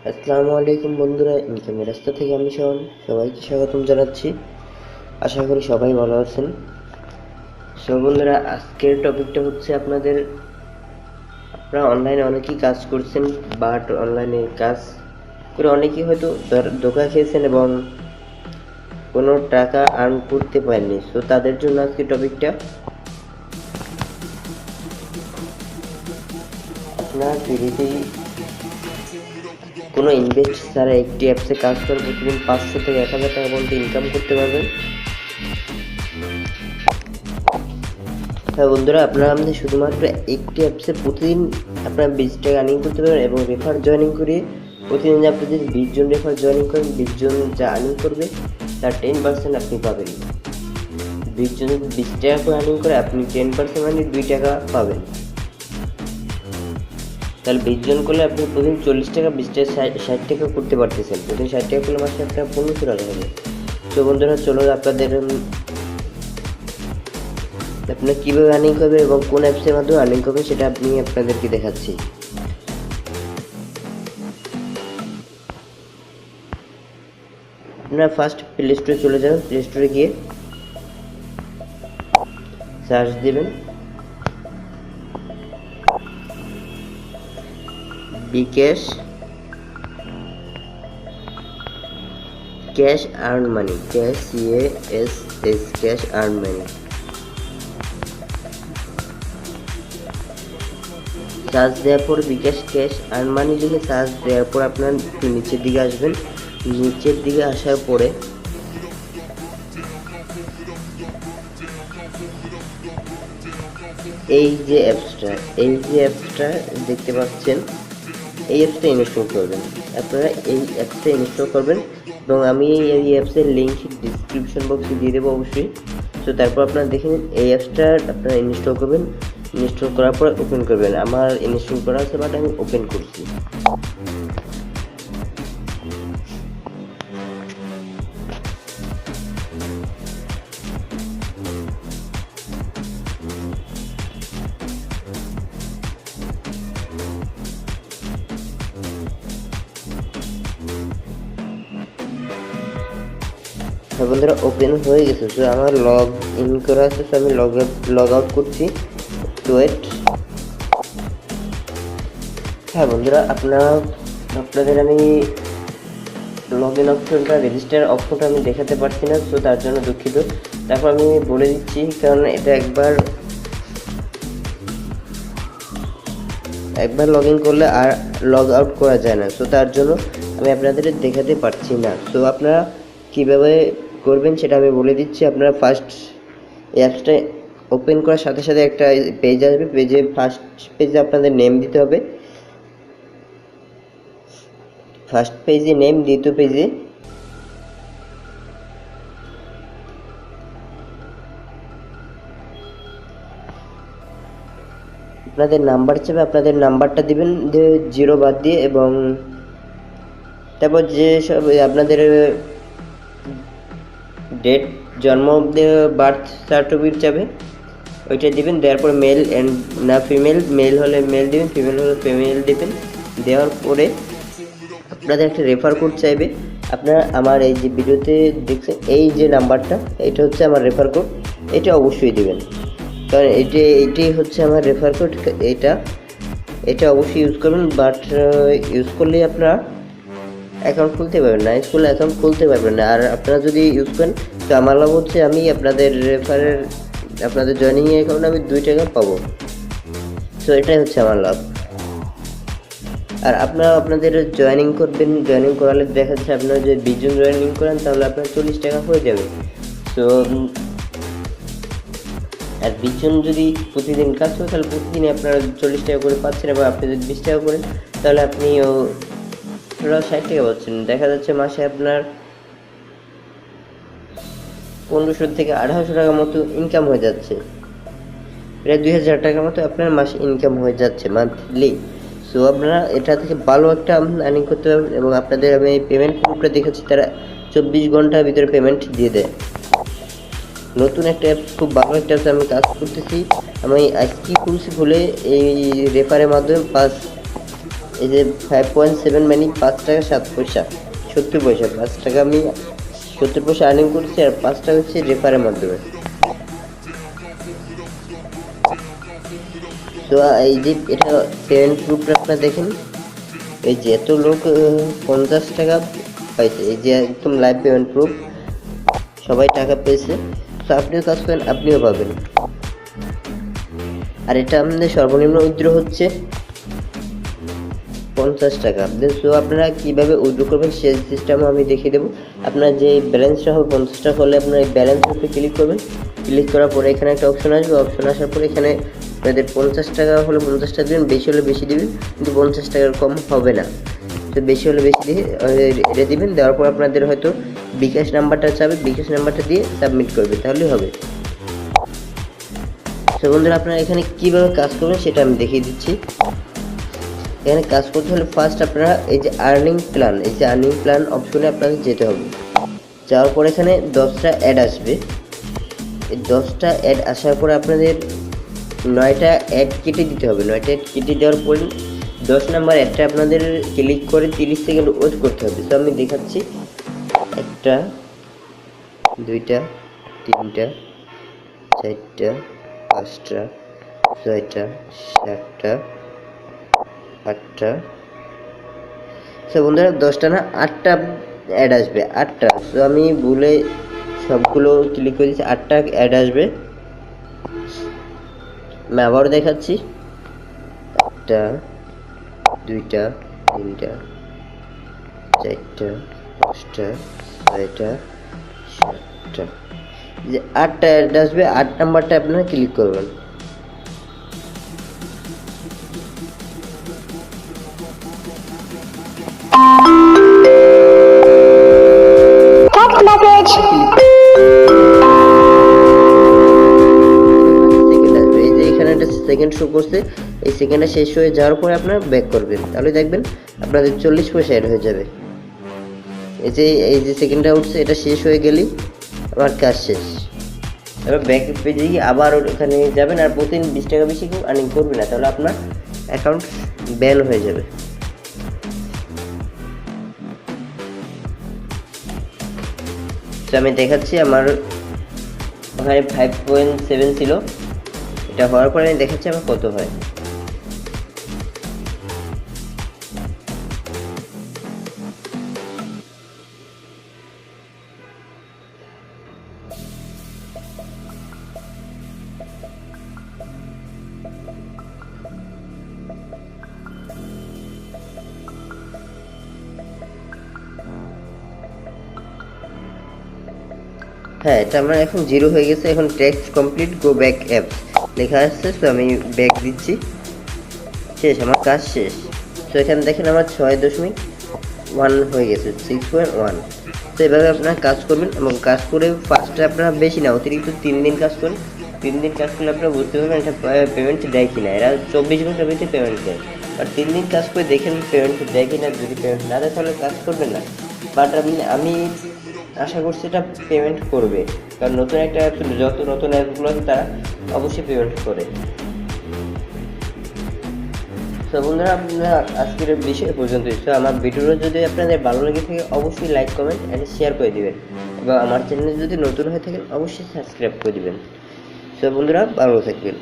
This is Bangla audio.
আসসালামু আলাইকুম বন্ধুরা, ইনকামের রাস্তা থেকে আমি শাওন সবাইকে স্বাগতম জানাচ্ছি। আশা করি সবাই ভালো আছেন। বন্ধুরা, আজকের টপিকটা হচ্ছে আপনারা অনলাইনে অনেকেই কাজ করছেন, বাট অনলাইনে কাজ করে অনেকেই হয়তো ধোঁকা খেয়েছেন এবং কোনো টাকা আর্ন করতে পারেননি। সো তাদের জন্য আজকে টপিকটা। আপনারা যদি কোনো ইনভেস্ট ছাড়া একটি অ্যাপসে কাজ করে প্রতিদিন 500 থেকে 1000 টাকা পর্যন্ত ইনকাম করতে পারবেন। হ্যাঁ বন্ধুরা, আপনারা আমাদের শুধুমাত্র একটি অ্যাপসে প্রতিদিন আপনারা 20 টাকা আর্নিং করতে পারবেন এবং রেফার জয়েনিং করিয়ে প্রতিদিন আপনি যদি 20 জন রেফার জয়েনিং করেন, 20 জন যা আর্নিং করবে তার 10% আপনি পাবেন। 20 জন 20 টাকা করে আর্নিং করে আপনি 10% মানে 2 টাকা পাবেন। তাহলে 20 জন করলে আপনি প্রতিদিন 40 টাকা, 20 টাকা 60 টাকা করতে পারতেছেন। প্রতিদিন 60 টাকা করলে মাসে আপনার 1500 টাকা হবে। তো বন্ধুরা, চলো আপনারা কীভাবে আর্নিং করবেন এবং কোন অ্যাপসের মাধ্যমে আর্নিং করবেন সেটা আপনাদেরকে দেখাচ্ছি। আপনারা ফার্স্ট প্লে স্টোরে চলে যাবেন। প্লে স্টোরে গিয়ে সার্চ দেবেন bKash cash earn money, cash CASS cash earn money. Search দেওয়ার পর বিকাশ ক্যাশ আর্ন মানি লিখে সার্চ দেওয়ার পর আপনার নিচের দিকে আসবেন। নিচের দিকে আসার পরে এই যে অ্যাপসটা দেখতে পাচ্ছেন, এই অ্যাপসটা ইনস্টল করবেন। আপনারা এই অ্যাপসটা ইনস্টল করবেন এবং আমি এই অ্যাপসের লিঙ্ক ডিসক্রিপশন বক্সে দিয়ে দেবো অবশ্যই। তো তারপর আপনারা দেখে নিন, এই অ্যাপসটা আপনারা ইনস্টল করবেন। ইনস্টল করার পর ওপেন করবেন। আমার ইনস্টল করা আছে বাট আমি ওপেন করছি। বন্ধুরা, ওপেন হয়ে গেছে। তো আমার লগ ইন করা আছে, তো আমি লগ আউট করছি। ওয়েট। হ্যাঁ বন্ধুরা, আপনাদের আমি লগ ইন অপশনটা, রেজিস্টার অপশনটা আমি দেখাতে পারছি না, তো তার জন্য দুঃখিত। তারপর আমি বলে দিচ্ছি, কারণ এটা একবার লগ ইন করলে আর লগ আউট করা যায় না, তো তার জন্য আমি আপনাদের দেখাতে পারছি না। তো আপনারা কীভাবে করবেন সেটা আমি বলে দিচ্ছি। আপনারা ফার্স্ট অ্যাপসটা ওপেন করার সাথে সাথে একটা পেজ আসবে। ফার্স্ট পেজে আপনাদের নেম দিতে হবে। ফার্স্ট পেজে নেম, দ্বিতীয় পেজে আপনাদের নাম্বার চাইবে, আপনাদের নাম্বারটা দিবেন 0 বাদ দিয়ে, এবং তারপর যে সব আপনাদের ডেট, জন্ম, বার্থ সার্টিফিকেট চাবে, ওইটা দিবেন। দেওয়ার পর মেল অ্যান্ড না ফিমেল, মেল হলে মেল দিবেন, ফিমেল হলে ফিমেল দিবেন। দেওয়ার পরে আপনাদের একটা রেফার কোড চাইবে। আপনারা আমার এই যে ভিডিওতে দেখছেন এই যে নাম্বারটা, এটা হচ্ছে আমার রেফার কোড, এটা অবশ্যই দিবেন, কারণ এইটাই হচ্ছে আমার রেফার কোড। এটা অবশ্যই ইউজ করবেন, বাট ইউজ করলে আপনারা অ্যাকাউন্ট খুলতে পারবেন না, স্কুলে অ্যাকাউন্ট খুলতে পারবেন না। আর আপনারা যদি ইউজ করেন, তো আমার লাভ হচ্ছে আমি আপনাদের জয়েনিং অ্যাকাউন্টে আমি 2 টাকা পাবো। তো এটাই হচ্ছে আমার লাভ। আর আপনারা আপনাদের জয়েনিং করবেন, জয়েনিং করালে দেখা যাচ্ছে আপনারা যদি 20 জন জয়েনিং করেন তাহলে আপনার 40 টাকা হয়ে যাবে। তো আর 20 জন যদি প্রতিদিন কাজ করে তাহলে প্রতিদিনই আপনারা 40 টাকা করে পাচ্ছেন, এবং আপনি যদি 20 টাকা করেন তাহলে আপনিও 60 টাকা পাচ্ছেন। দেখা যাচ্ছে মাসে আপনার 1500 থেকে 1800 টাকার মতো ইনকাম হয়ে যাচ্ছে, প্রায় 2000 টাকার মতো আপনার মাসে ইনকাম হয়ে যাচ্ছে মান্থলি। সো আপনারা এটা থেকে ভালো একটা আর্নিং করতে পারবেন, এবং আপনাদের আমি পেমেন্ট প্রুফটা দেখেছি, তারা 24 ঘন্টার ভিতরে পেমেন্ট দিয়ে দেয়। নতুন একটা অ্যাপস, খুব ভালো একটা অ্যাপস, আমি কাজ করতেছি। আমি আজকে খুলছি, খুলে এই রেফারের মাধ্যমে এই যে 5.7 মানে 5 টাকা 7 পয়সা 70 পয়সা, 5 টাকা আমি 70 পয়সা আর্নিং করছি, আর 5 টাকা হচ্ছে রেফারের মাধ্যমে। তো এই যে এটা পেমেন্ট প্রুফটা আপনারা দেখেন, এই যে এত লোক 50 টাকা পাইছে, এই যে একদম লাইভ পেমেন্ট প্রুফ, সবাই টাকা পেয়েছে। তো আপনিও কাজ করেন, আপনিও পাবেন। আর এটা আমাদের সর্বনিম্ন উইথড্র হচ্ছে 50 টাকা। সো আপনারা কীভাবে উইথড্র করবেন সেই সিস্টেমও আমি দেখিয়ে দেবো। আপনার যে ব্যালেন্সটা হবে 50 টাকা হলে আপনার এই ব্যালেন্সের উপরে ক্লিক করবেন। ক্লিক করার পরে এখানে একটা অপশন আসবে, অপশন আসার পরে এখানে আপনাদের 50 টাকা হলে 50 টাকা দেবেন, বেশি হলে বেশি দেবেন, কিন্তু 50 টাকার কম হবে না। তো বেশি হলে বেশি দিয়ে এটা দিবেন। দেওয়ার পর আপনাদের হয়তো বিকাশ নাম্বারটা চাবে, বিকাশ নাম্বারটা দিয়ে সাবমিট করবে, তাহলেই হবে। তো বন্ধুরা আপনারা এখানে কীভাবে কাজ করবেন সেটা আমি দেখিয়ে দিচ্ছি। এখানে কাজ করতে হলে ফার্স্ট আপনারা এই যে আর্নিং প্ল্যান, এই যে আর্নিং প্ল্যান অপশনে আপনাদের যেতে হবে। যাওয়ার পর এখানে 10টা অ্যাড আসবে। এই 10টা অ্যাড আসার পরে আপনাদের 9টা অ্যাড কেটে দিতে হবে। 9টা অ্যাড কেটে দেওয়ার পর 10 নাম্বার অ্যাডটা আপনাদের ক্লিক করে 30 সেকেন্ড ওয়েট করতে হবে। তো আমি দেখাচ্ছি, 1টা 2টা 3টা 4টা 5টা 6টা 7টা 8টা। তো বন্ধুরা 10টা না 8টা অ্যাড আসবে, 8টা। তো আমি ভুলে সবগুলো ক্লিক করে দিচ্ছি, 8টা অ্যাড আসবে। আমি আবারও দেখাচ্ছি, 1টা 2টা 3টা 4টা 5টা 6টা 7টা, যে 8টা অ্যাড আসবে। 8 নাম্বারটা আপনারা ক্লিক করবেন। সেকেন্ড শো করছে, এই সেকেন্ডটা শেষ হয়ে যাওয়ার পরে আপনারা ব্যাক করবেন, তাহলে দেখবেন আপনাদের 40 পয়সা অ্যাড হয়ে যাবে। এই যে সেকেন্ডটা উঠছে, এটা শেষ হয়ে গেলেই আমার কাজ শেষ। এবার ব্যাক পেজে গিয়ে আবার ওখানে যাবেন, আর প্রতিদিন 20 টাকা বেশি কেউ আর্নিং করবে না, তাহলে আপনার অ্যাকাউন্ট ব্যান হয়ে যাবে। তো আমি দেখাচ্ছি, আমার ওখানে 5.7 ছিল, এটা হওয়ার পরে আমি দেখাচ্ছি আমার কত হয়। হ্যাঁ, এটা আমার এখন 0 হয়ে গেছে। এখন text complete, go back apps লেখা আসছে। তো আমি ব্যাক দিচ্ছি, শেষ, আমার কাজ শেষ। তো এখানে দেখেন আমার 6.1 হয়ে গেছে, 6.1। তো এভাবে আপনারা কাজ করবেন, এবং কাজ করে ফার্স্টে আপনারা বেশি না, অতিরিক্ত 3 দিন কাজ করুন। 3 দিন কাজ করলে আপনারা বুঝতে পারবেন এটা পেমেন্ট দেয় কিনা। এরা 24 ঘন্টার ভিতরে পেমেন্ট দেয়, আর 3 দিন কাজ করে দেখেন পেমেন্ট দেয় কিনা। যদি পেমেন্ট না দেয় তাহলে কাজ করবেন না। বাট আমি আশা করছি এটা পেমেন্ট করবে, কারণ নতুন একটা অ্যাপ, যত নতুন অ্যাপগুলো আছে তারা অবশ্যই পেমেন্ট করে। তো বন্ধুরা আপনারা আজকের বিষয় পর্যন্তই। তো আমার ভিডিওটা যদি আপনাদের ভালো লেগে থাকে অবশ্যই লাইক কমেন্ট অ্যান্ড শেয়ার করে দিবেন, এবং আমার চ্যানেলে যদি নতুন হয়ে থাকেন অবশ্যই সাবস্ক্রাইব করে দিবেন। তো বন্ধুরা ভালো থাকবেন।